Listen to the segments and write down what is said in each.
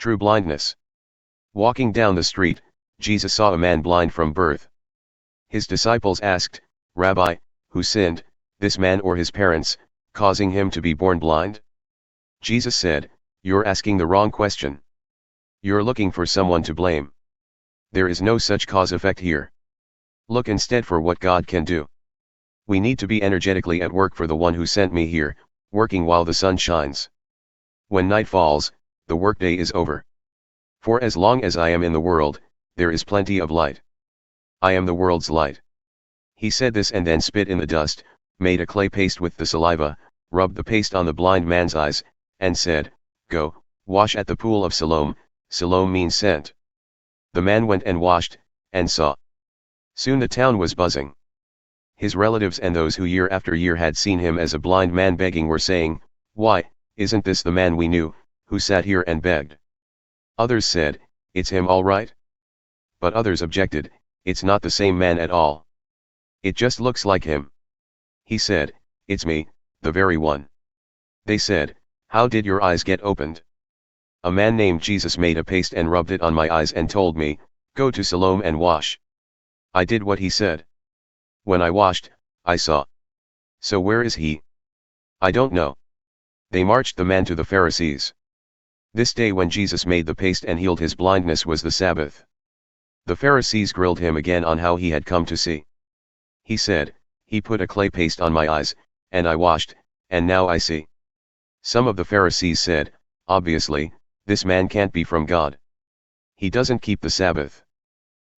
True blindness. Walking down the street, Jesus saw a man blind from birth. His disciples asked, "Rabbi, who sinned, this man or his parents, causing him to be born blind?" Jesus said, "You're asking the wrong question. You're looking for someone to blame. There is no such cause-effect here. Look instead for what God can do. We need to be energetically at work for the one who sent me here, working while the sun shines. When night falls, the workday is over. For as long as I am in the world, there is plenty of light. I am the world's light." He said this and then spit in the dust, made a clay paste with the saliva, rubbed the paste on the blind man's eyes, and said, "Go, wash at the Pool of Siloam." Siloam means sent. The man went and washed, and saw. Soon the town was buzzing. His relatives and those who year after year had seen him as a blind man begging were saying, "Why, isn't this the man we knew, who sat here and begged?" Others said, "It's him all right." But others objected, "It's not the same man at all. It just looks like him." He said, "It's me, the very one." They said, "How did your eyes get opened?" "A man named Jesus made a paste and rubbed it on my eyes and told me, 'Go to Siloam and wash.' I did what he said. When I washed, I saw." "So where is he?" "I don't know." They marched the man to the Pharisees. This day when Jesus made the paste and healed his blindness was the Sabbath. The Pharisees grilled him again on how he had come to see. He said, "He put a clay paste on my eyes, and I washed, and now I see." Some of the Pharisees said, "Obviously, this man can't be from God. He doesn't keep the Sabbath."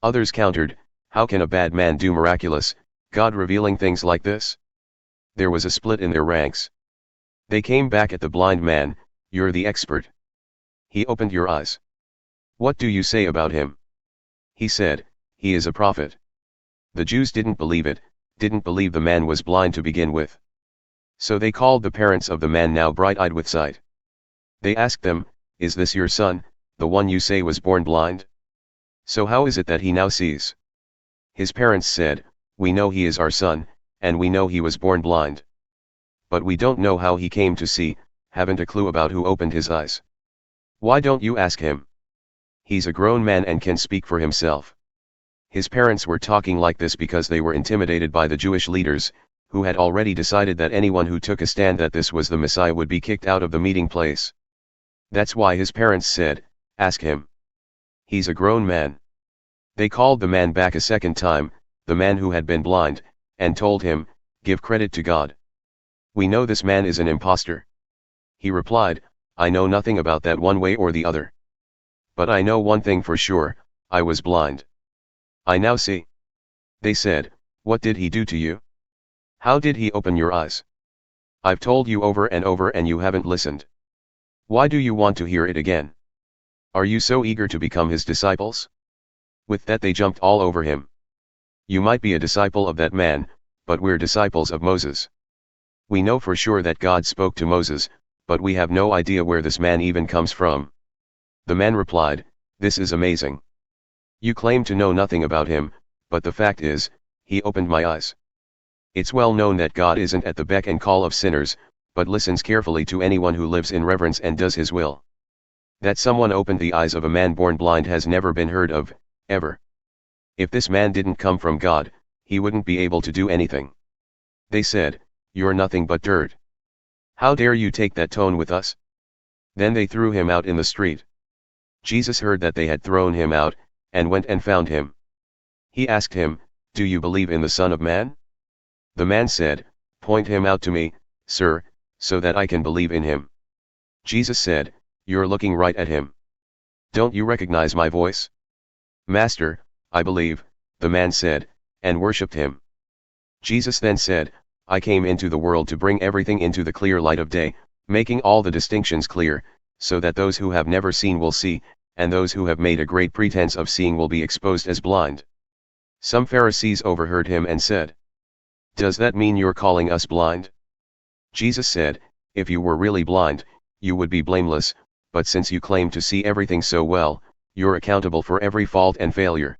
Others countered, "How can a bad man do miraculous, God revealing things like this?" There was a split in their ranks. They came back at the blind man, "You're the expert. He opened your eyes. What do you say about him?" He said, "He is a prophet." The Jews didn't believe it, didn't believe the man was blind to begin with. So they called the parents of the man now bright-eyed with sight. They asked them, "Is this your son, the one you say was born blind? So how is it that he now sees?" His parents said, "We know he is our son, and we know he was born blind. But we don't know how he came to see, haven't a clue about who opened his eyes. Why don't you ask him? He's a grown man and can speak for himself." His parents were talking like this because they were intimidated by the Jewish leaders, who had already decided that anyone who took a stand that this was the Messiah would be kicked out of the meeting place. That's why his parents said, "Ask him. He's a grown man." They called the man back a second time, the man who had been blind, and told him, "Give credit to God. We know this man is an impostor." He replied, "I know nothing about that one way or the other. But I know one thing for sure, I was blind. I now see." They said, "What did he do to you? How did he open your eyes? I've told you over and over and you haven't listened. Why do you want to hear it again? Are you so eager to become his disciples?" With that they jumped all over him. "You might be a disciple of that man, but we're disciples of Moses. We know for sure that God spoke to Moses, but we have no idea where this man even comes from." The man replied, "This is amazing. You claim to know nothing about him, but the fact is, he opened my eyes. It's well known that God isn't at the beck and call of sinners, but listens carefully to anyone who lives in reverence and does his will. That someone opened the eyes of a man born blind has never been heard of, ever. If this man didn't come from God, he wouldn't be able to do anything." They said, "You're nothing but dirt. How dare you take that tone with us?" Then they threw him out in the street. Jesus heard that they had thrown him out, and went and found him. He asked him, "Do you believe in the Son of Man?" The man said, "Point him out to me, sir, so that I can believe in him." Jesus said, "You're looking right at him. Don't you recognize my voice?" "Master, I believe," the man said, and worshipped him. Jesus then said, "I came into the world to bring everything into the clear light of day, making all the distinctions clear, so that those who have never seen will see, and those who have made a great pretense of seeing will be exposed as blind." Some Pharisees overheard him and said, "Does that mean you're calling us blind?" Jesus said, "If you were really blind, you would be blameless, but since you claim to see everything so well, you're accountable for every fault and failure.